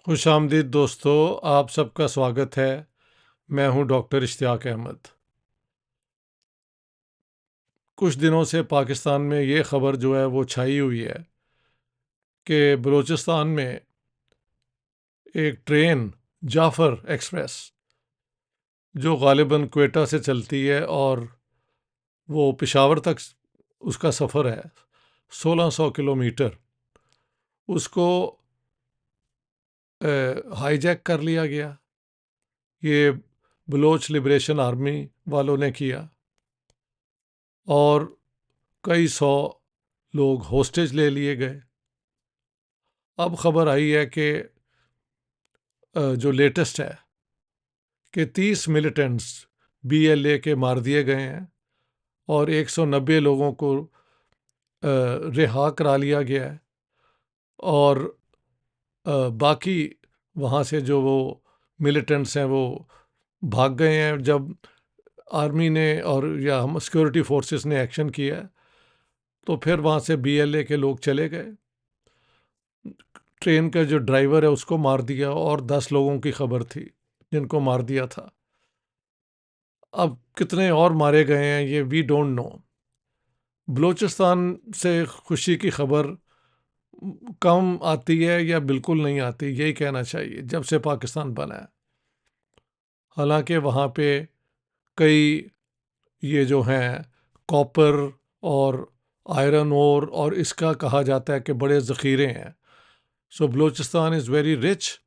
खुशामदीद दोस्तों, आप सबका स्वागत है। मैं हूं डॉक्टर इश्तियाक अहमद। कुछ दिनों से पाकिस्तान में ये ख़बर जो है वो छाई हुई है कि बलूचिस्तान में एक ट्रेन जाफ़र एक्सप्रेस जो ग़ालिबन क्वेटा से चलती है और वो पेशावर तक उसका सफ़र है 1600 किलोमीटर, उसको हाईजैक कर लिया गया। ये बलोच लिबरेशन आर्मी वालों ने किया और कई सौ लोग होस्टेज ले लिए गए। अब खबर आई है कि जो लेटेस्ट है कि 30 मिलिटेंट्स बीएलए के मार दिए गए हैं और 190 लोगों को रिहा करा लिया गया है और बाकी वहाँ से जो वो मिलिटेंट्स हैं वो भाग गए हैं। जब आर्मी ने और या हम सिक्योरिटी फोर्सेस ने एक्शन किया है तो फिर वहाँ से बीएलए के लोग चले गए। ट्रेन का जो ड्राइवर है उसको मार दिया और 10 लोगों की खबर थी जिनको मार दिया था। अब कितने और मारे गए हैं ये वी डोंट नो। बलूचिस्तान से खुशी की खबर कम आती है या बिल्कुल नहीं आती, यही कहना चाहिए, जब से पाकिस्तान बना है। हालांकि वहाँ पे कई ये जो हैं कॉपर और आयरन ओर और इसका कहा जाता है कि बड़े ज़ख़ीरे हैं। So Balochistan is very rich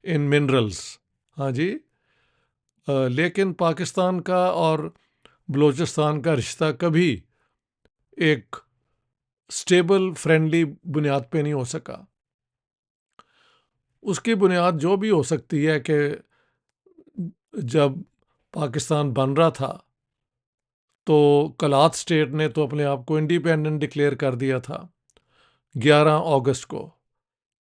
in minerals. हाँ जी। लेकिन पाकिस्तान का और बलूचिस्तान का रिश्ता कभी एक स्टेबल फ्रेंडली बुनियाद पे नहीं हो सका। उसकी बुनियाद जो भी हो सकती है कि जब पाकिस्तान बन रहा था तो कलात स्टेट ने तो अपने आप को इंडिपेंडेंट डिक्लेयर कर दिया था 11 अगस्त को,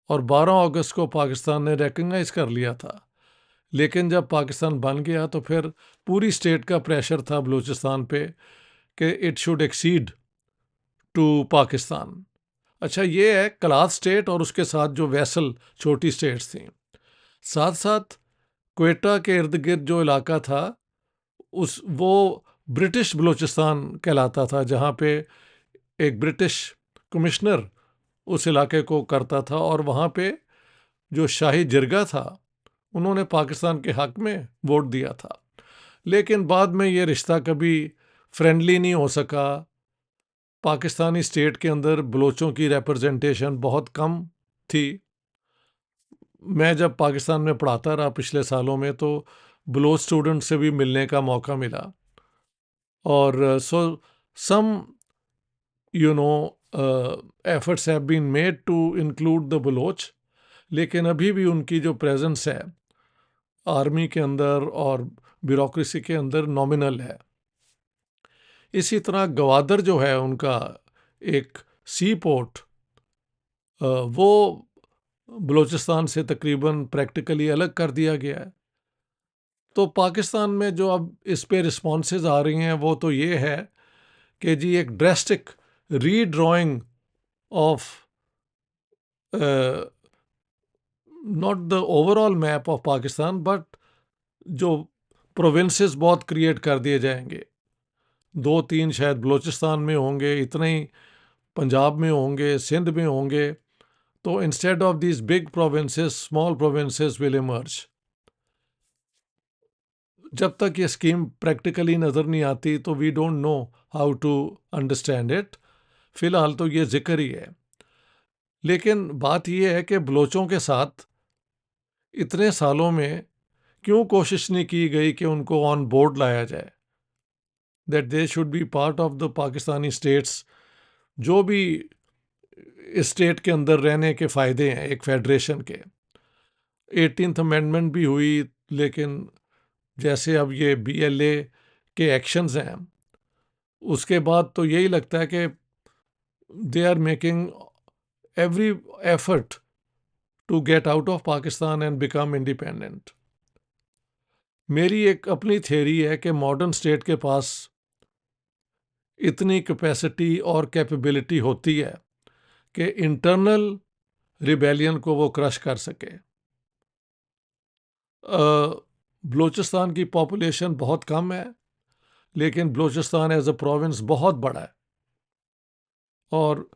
और 12 अगस्त को पाकिस्तान ने रिकग्नाइज कर लिया था। लेकिन जब पाकिस्तान बन गया तो फिर पूरी स्टेट का प्रेशर था बलूचिस्तान पे कि it should exceed to Pakistan. अच्छा, ये है कलात स्टेट और उसके साथ जो वैसल छोटी स्टेट्स थी। साथ साथ क्वेटा के इर्द गिर्द जो इलाका था उस वो ब्रिटिश बलूचिस्तान कहलाता था, जहाँ पे एक ब्रिटिश कमिश्नर उस इलाके को करता था और वहाँ पे जो शाही जिरगा था उन्होंने पाकिस्तान के हक में वोट दिया था। लेकिन बाद में ये रिश्ता कभी फ्रेंडली नहीं हो सका। पाकिस्तानी स्टेट के अंदर बलोचों की रिप्रेजेंटेशन बहुत कम थी। मैं जब पाकिस्तान में पढ़ाता रहा पिछले सालों में तो बलोच स्टूडेंट से भी मिलने का मौका मिला और so some you know efforts have been made to include the Baloch, लेकिन अभी भी उनकी जो प्रेजेंस है आर्मी के अंदर और ब्यूरोक्रेसी के अंदर नॉमिनल है। इसी तरह गवादर जो है उनका एक सी पोर्ट, वो बलूचिस्तान से तकरीबन प्रैक्टिकली अलग कर दिया गया है। तो पाकिस्तान में जो अब इस पे रिस्पॉन्सेज आ रही हैं वो तो ये है कि जी एक drastic redrawing of not the overall map of Pakistan but जो प्रोविंसेस बहुत क्रिएट कर दिए जाएंगे। 2-3 शायद बलूचिस्तान में होंगे, इतने ही पंजाब में होंगे, सिंध में होंगे। तो instead of these big provinces small provinces will emerge. जब तक ये स्कीम प्रैक्टिकली नज़र नहीं आती तो we don't know how to understand it. फ़िलहाल तो ये जिक्र ही है। लेकिन बात ये है कि बलोचों के साथ इतने सालों में क्यों कोशिश नहीं की गई कि उनको ऑन बोर्ड लाया जाए, that they should be part of the Pakistani states. जो भी इस स्टेट के अंदर रहने के फ़ायदे हैं एक फेडरेशन के। 18th अमेंडमेंट भी हुई, लेकिन जैसे अब ये बीएलए के एक्शंस हैं उसके बाद तो यही लगता है कि they are making every effort to get out of Pakistan and become independent. मेरी एक अपनी थ्योरी है कि मॉडर्न स्टेट के पास इतनी कैपेसिटी और कैपेबिलिटी होती है कि इंटरनल रिबेलियन को वो क्रश कर सके। बलूचिस्तान की पॉपुलेशन बहुत कम है, लेकिन बलूचिस्तान एज अ प्रोविंस बहुत बड़ा है और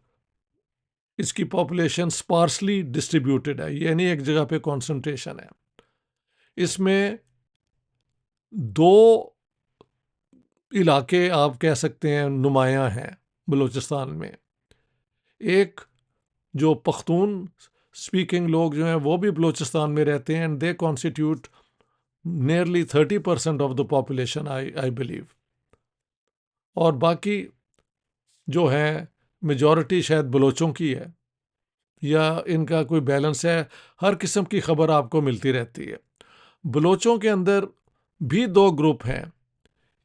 इसकी पॉपुलेशन स्पार्सली डिस्ट्रीब्यूटेड है, ये नहीं एक जगह पे कॉन्सेंट्रेशन है। इसमें दो इलाके आप कह सकते हैं नुमायां हैं बलूचिस्तान में। एक जो पख्तून स्पीकिंग लोग जो हैं वो भी बलूचिस्तान में रहते हैं, and they constitute nearly 30% of the population I believe. और बाकी जो है मेजॉरिटी शायद बलोचों की है या इनका कोई बैलेंस है। हर किस्म की खबर आपको मिलती रहती है। बलोचों के अंदर भी दो ग्रुप हैं।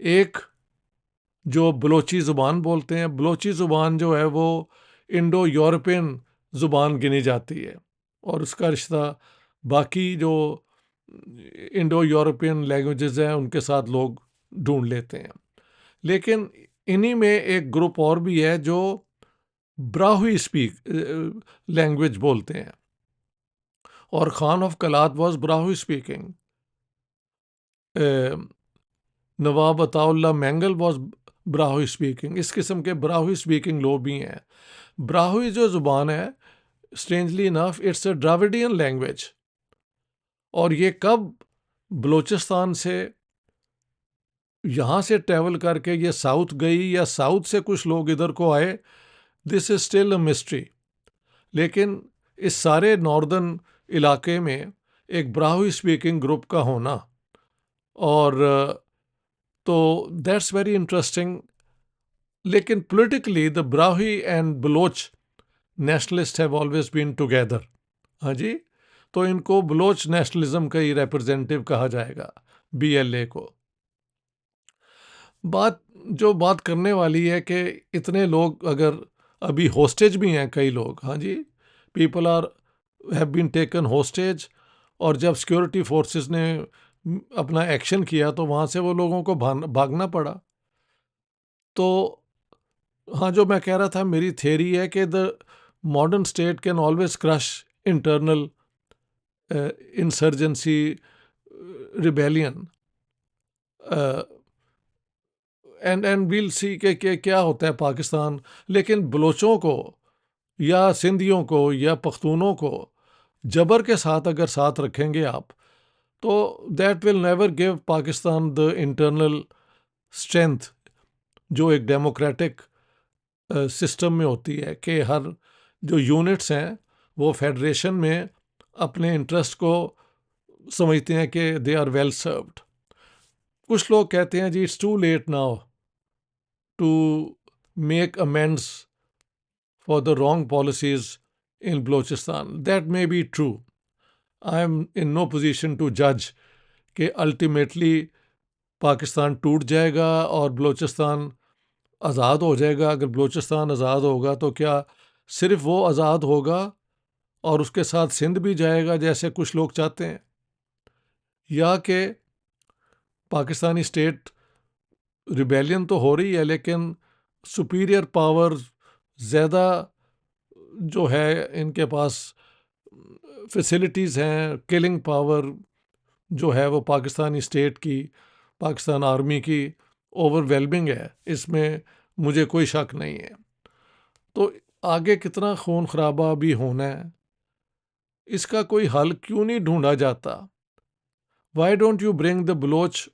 एक जो बलोची ज़ुबान बोलते हैं, बलोची ज़ुबान जो है वो इंडो यूरोपियन ज़ुबान गिनी जाती है और उसका रिश्ता बाकी जो इंडो यूरोपियन लैंग्वेजेस हैं उनके साथ लोग ढूंढ लेते हैं। लेकिन इन्हीं में एक ग्रुप और भी है जो ब्राहुई स्पीक लैंग्वेज बोलते हैं, और Khan of Kalat was Brahui speaking. Nawab Ataullah mangle was Brahui speaking. इस किस्म के ब्राहुई स्पीकिंग लोग भी हैं। ब्राहुई जो ज़ुबान है, strangely enough it's a Dravidian language, और ये कब बलूचिस्तान से यहाँ से ट्रैवल करके ये साउथ गई या साउथ से कुछ लोग इधर को आए, this is still a mystery. लेकिन इस सारे नॉर्दर्न इलाके में एक ब्राहुई स्पीकिंग ग्रुप का होना, और तो दैट्स वेरी इंटरेस्टिंग। लेकिन politically the Brahui and Baloch nationalist have always been together. हाँ जी, तो इनको बलोच नेशनलिज्म का ही रिप्रेजेंटेटिव कहा जाएगा, BLA को। बात करने वाली है कि इतने लोग अगर अभी होस्टेज भी हैं कई लोग, हाँ जी, people are have been taken hostage, और जब सिक्योरिटी फोर्सेस ने अपना एक्शन किया तो वहाँ से वो लोगों को भागना पड़ा। तो हाँ, जो मैं कह रहा था, मेरी थ्योरी है कि the modern state can always crush internal insurgency, rebellion, and we'll see के क्या होता है पाकिस्तान। लेकिन बलोचों को या सिंधियों को या पख्तूनों को जबर के साथ अगर साथ रखेंगे आप, तो that will never give Pakistan the internal strength जो एक डेमोक्रेटिक सिस्टम में होती है, कि हर जो यूनिट्स हैं वो फेडरेशन में अपने इंटरेस्ट को समझते हैं कि दे आर वेल सर्व्ड। कुछ लोग कहते हैं जी it's too late now to make amends for the wrong policies in Balochistan. That may be true. I am in no position to judge कि अल्टीमेटली पाकिस्तान टूट जाएगा और बलूचिस्तान आज़ाद हो जाएगा। अगर बलूचिस्तान आज़ाद होगा तो क्या सिर्फ वो आज़ाद होगा और उसके साथ सिंध भी जाएगा जैसे कुछ लोग चाहते हैं, या कि पाकिस्तानी स्टेट रिबेलियन तो हो रही है लेकिन सुपीरियर पावर ज़्यादा जो है इनके पास फैसिलिटीज़ हैं, किलिंग पावर जो है वो पाकिस्तानी स्टेट की, पाकिस्तान आर्मी की ओवरवेलमिंग है, इसमें मुझे कोई शक नहीं है। तो आगे कितना खून खराबा भी होना है, इसका कोई हल क्यों नहीं ढूंढा जाता? Why don't you bring the Baloch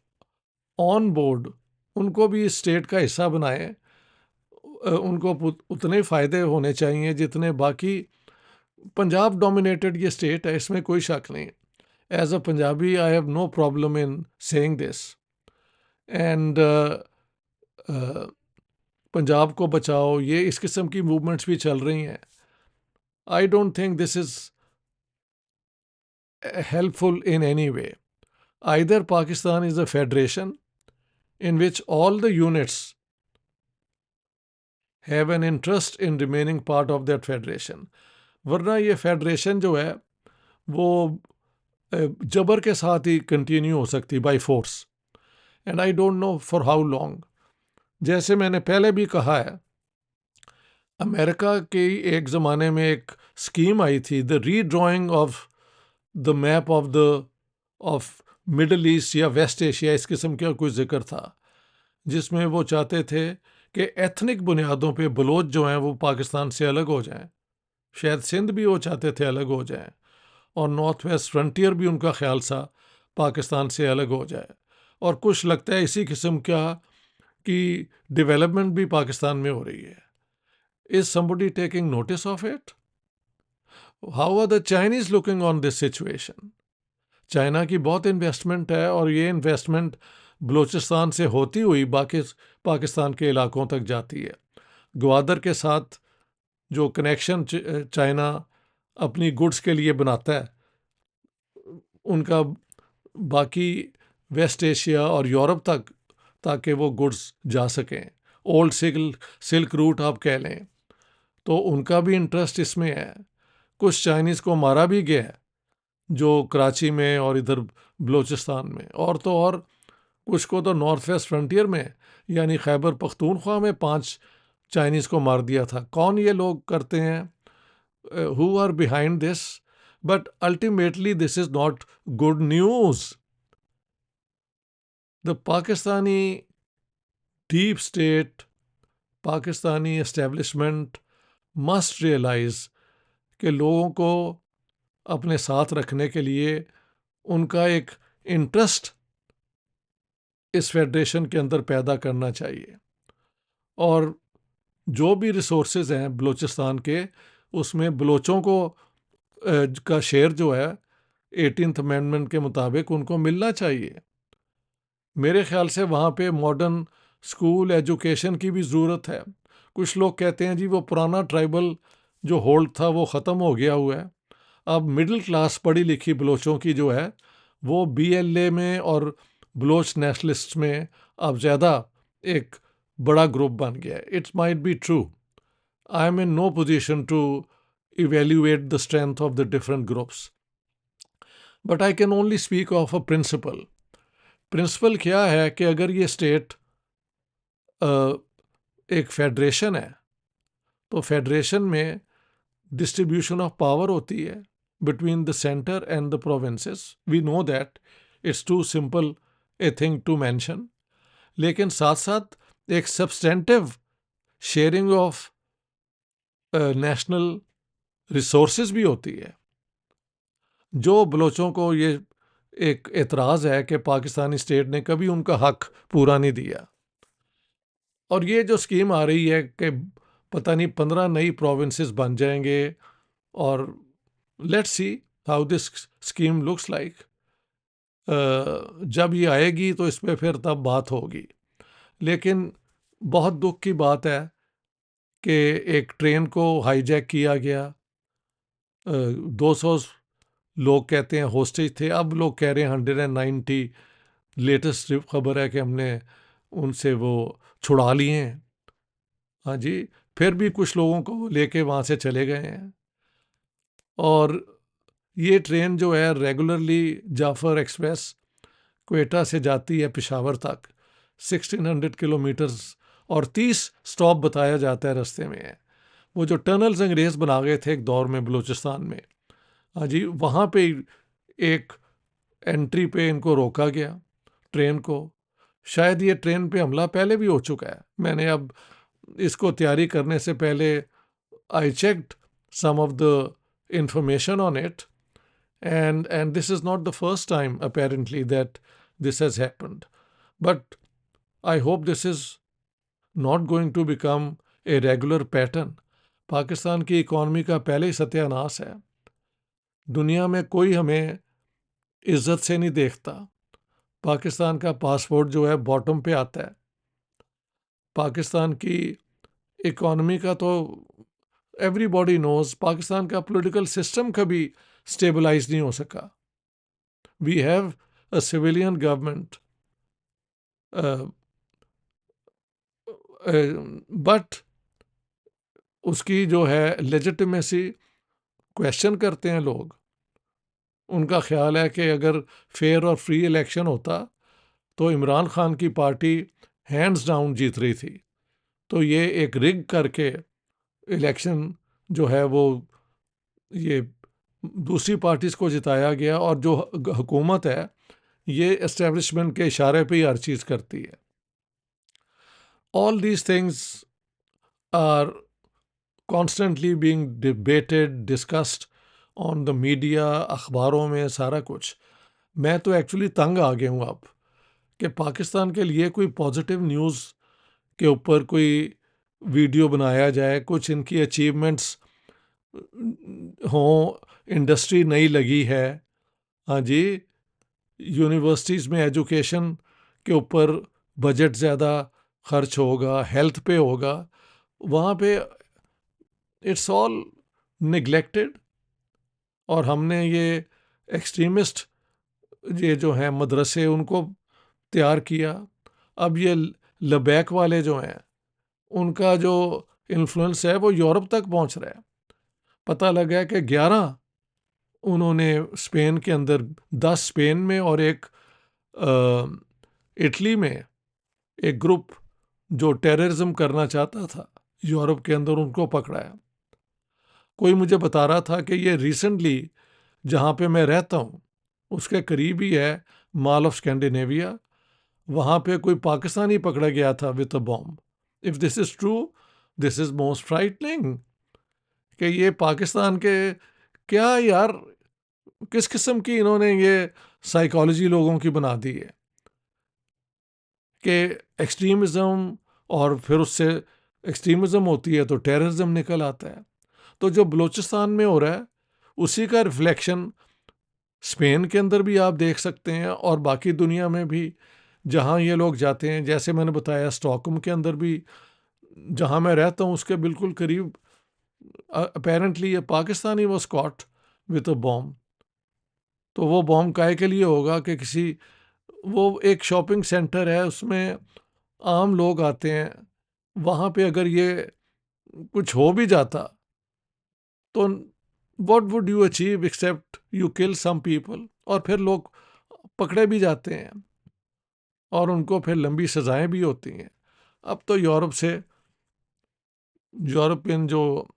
on board? उनको भी इस स्टेट का हिस्सा बनाएं। उनको उतने फ़ायदे होने चाहिए जितने बाकी। पंजाब डोमिनेटेड ये स्टेट है, इसमें कोई शक नहीं। As a Punjabi I have no problem in saying this, and Punjab को बचाओ, ये इस किस्म की मूवमेंट्स भी चल रही हैं। I don't think this is helpful in any way. Either Pakistan is a federation in which all the units have an interest in remaining part of that federation, वरना ये फेडरेशन जो है वो जबर के साथ ही कंटिन्यू हो सकती by force, and I don't know for how long. जैसे मैंने पहले भी कहा है, अमेरिका की एक ज़माने में एक स्कीम आई थी, the redrawing of the map of the of Middle East या वेस्ट एशिया, इस किस्म का कोई जिक्र था, जिसमें वो चाहते थे कि एथनिक बुनियादों पे बलोच जो हैं वो पाकिस्तान से अलग हो जाएं। शायद सिंध भी वो चाहते थे अलग हो जाएं, और नॉर्थ वेस्ट फ्रंटियर भी उनका ख्याल था पाकिस्तान से अलग हो जाए। और कुछ लगता है इसी किस्म का कि डेवलपमेंट भी पाकिस्तान में हो रही है। Is somebody taking notice of it? How are the Chinese looking on this situation? China की बहुत इन्वेस्टमेंट है, और ये इन्वेस्टमेंट बलूचिस्तान से होती हुई बाकी पाकिस्तान के इलाकों तक जाती है। ग्वादर के साथ जो कनेक्शन चाइना अपनी गुड्स के लिए बनाता है, उनका बाकी वेस्ट एशिया और यूरोप तक, ताकि वो गुड्स जा सकें, ओल्ड सिल्क रूट आप कह लें, तो उनका भी इंटरेस्ट इसमें है। कुछ चाइनीज़ को मारा भी गया है, जो कराची में और इधर बलूचिस्तान में, और तो और कुछ को तो नॉर्थ वेस्ट फ्रंटियर में यानी खैबर पख्तूनख्वा में 5 चाइनीज़ को मार दिया था। कौन ये लोग करते हैं? Who are behind this? But ultimately this is not good news. The Pakistani deep state, Pakistani establishment must realise कि लोगों को अपने साथ रखने के लिए उनका एक इंटरेस्ट इस फेडरेशन के अंदर पैदा करना चाहिए, और जो भी रिसोर्सेज हैं बलूचिस्तान के, उसमें बलोचों को का शेयर जो है 18th अमेंडमेंट के मुताबिक उनको मिलना चाहिए। मेरे ख्याल से वहाँ पे मॉडर्न स्कूल एजुकेशन की भी ज़रूरत है। कुछ लोग कहते हैं जी वो पुराना ट्राइबल जो होल्ड था वो ख़त्म हो गया हुआ है, अब मिडिल क्लास पढ़ी लिखी बलोचों की जो है वो BLA में और बलोच नेशनलिस्ट में अब ज़्यादा एक बड़ा ग्रुप बन गया है। It's might be true, I am in no position to evaluate the strength of the different groups, but I can only speak of a principle. Principle क्या है कि अगर ये स्टेट एक फेडरेशन है, तो फेडरेशन में डिस्ट्रीब्यूशन ऑफ पावर होती है between the center and the provinces. We know that it's too simple a thing to mention. लेकिन साथ साथ एक substantive sharing of national resources भी होती है। जो बलोचों को ये एक एतराज़ है कि पाकिस्तानी स्टेट ने कभी उनका हक पूरा नहीं दिया, और ये जो स्कीम आ रही है कि पता नहीं 15 नई प्रोविंसेस बन जाएंगे, और let's see how this scheme looks like. जब ये आएगी तो इस पर फिर तब बात होगी। लेकिन बहुत दुख की बात है कि एक ट्रेन को हाईजैक किया गया, 200 लोग कहते हैं होस्टेज थे, अब लोग कह रहे हैं 190। लेटेस्ट खबर है कि हमने उनसे वो छुड़ा लिए हैं। हाँ जी, फिर भी कुछ लोगों को लेके वहाँ से चले गए हैं। और ये ट्रेन जो है रेगुलरली जाफर एक्सप्रेस क्वेटा से जाती है पेशावर तक 1600 किलोमीटर्स, और 30 स्टॉप बताया जाता है रास्ते में है। वो जो टनल्स अंग्रेज़ बना गए थे एक दौर में बलूचिस्तान में, हाँ जी, वहाँ पे एक एंट्री पे इनको रोका गया ट्रेन को। शायद ये ट्रेन पे हमला पहले भी हो चुका है। मैंने अब इसको तैयारी करने से पहले I checked some of the information on it, and this is not the first time apparently that this has happened, but I hope this is not going to become a regular pattern. Pakistan की economy का पहले ही सत्यानाश है। दुनिया में कोई हमें इज्जत से नहीं देखता। पाकिस्तान का पासपोर्ट जो है बॉटम पे आता है। पाकिस्तान की इकॉनमी का तो एवरीबॉडी नोज, पाकिस्तान का पॉलिटिकल सिस्टम कभी स्टेबलाइज नहीं हो सका। We have a civilian government, but उसकी जो है लेजिटिमेसी क्वेश्चन करते हैं लोग। उनका ख्याल है कि अगर फेयर और फ्री इलेक्शन होता तो इमरान खान की पार्टी हैंड्स डाउन जीत रही थी, तो ये एक रिग करके इलेक्शन जो है वो ये दूसरी पार्टीज को जिताया गया, और जो हुकूमत है ये एस्टेब्लिशमेंट के इशारे पे ही हर चीज़ करती है. All these things are constantly being debated, discussed on the media, अखबारों में, सारा कुछ. मैं तो एक्चुअली तंग आ गया हूँ अब कि पाकिस्तान के लिए कोई पॉजिटिव न्यूज़ के ऊपर कोई वीडियो बनाया जाए, कुछ इनकी अचीवमेंट्स हों, इंडस्ट्री नई लगी है, हाँ जी, यूनिवर्सिटीज़ में एजुकेशन के ऊपर बजट ज़्यादा खर्च होगा, हेल्थ पे होगा, वहाँ पे इट्स ऑल निगलेक्टेड. और हमने ये एक्सट्रीमिस्ट ये जो हैं मदरसे उनको तैयार किया. अब ये लबैक वाले जो हैं उनका जो इन्फ्लुएंस है वो यूरोप तक पहुंच रहा है. पता लगा है कि 11 उन्होंने स्पेन के अंदर, 10 स्पेन में और एक इटली में, एक ग्रुप जो टेररिज्म करना चाहता था यूरोप के अंदर, उनको पकड़ा है. कोई मुझे बता रहा था कि ये रिसेंटली जहाँ पे मैं रहता हूँ उसके करीब ही है मॉल ऑफ स्कैंडिनेविया, वहाँ पे कोई पाकिस्तानी पकड़ा गया था with a bomb. If this is true, this is most frightening. कि ये पाकिस्तान के क्या यार, किस किस्म की इन्होंने ये साइकोलॉजी लोगों की बना दी है कि एक्सट्रीमिज़म, और फिर उससे एक्सट्रीमिज़म होती है तो टेररिज्म निकल आता है. तो जो बलूचिस्तान में हो रहा है उसी का रिफ्लेक्शन स्पेन के अंदर भी आप देख सकते हैं, और बाकी दुनिया में भी जहाँ ये लोग जाते हैं. जैसे मैंने बताया स्टॉकहोम के अंदर भी, जहाँ मैं रहता हूँ उसके बिल्कुल करीब, अपेरेंटली ये Pakistani was caught with a bomb. तो वो बॉम्ब काहे के लिए होगा कि किसी, वो एक शॉपिंग सेंटर है उसमें आम लोग आते हैं, वहाँ पे अगर ये कुछ हो भी जाता तो what would you achieve except you kill some people. और फिर लोग पकड़े भी जाते हैं और उनको फिर लंबी सजाएं भी होती हैं. अब तो यूरोप से, यूरोपियन जो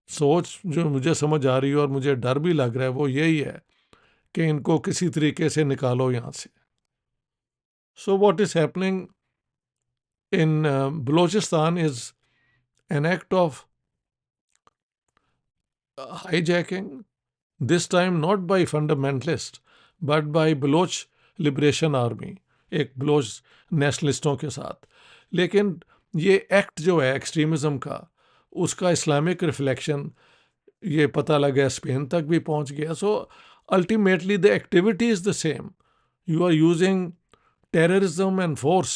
सोच जो मुझे समझ आ रही है और मुझे डर भी लग रहा है वो यही है कि इनको किसी तरीके से निकालो यहाँ से. So what is happening in Balochistan is an act of hijacking, this time not by fundamentalists but by Baloch liberation army, एक बलोच नेशनलिस्टों के साथ. लेकिन ये एक्ट जो है एक्सट्रीमिज़म का, उसका इस्लामिक रिफ्लेक्शन ये पता लगा स्पेन तक भी पहुंच गया. So ultimately the activity is the same. You are using terrorism and force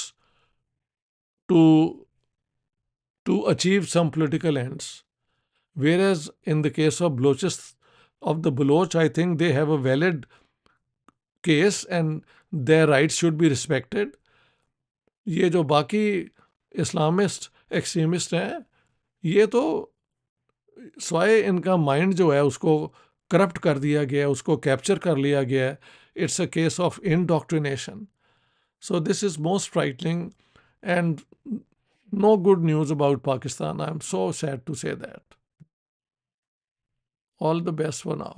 to achieve some political ends. Whereas in the case of of the Baloch, I think they have a valid case and their rights should be respected. ये जो बाकी Islamist extremist हैं, ये तो स्वाय इनका mind जो है उसको करप्ट कर दिया गया है, उसको कैप्चर कर लिया गया है. It's a case of indoctrination. So this is most frightening and no good news about Pakistan. I'm so sad to say that. All the best for now.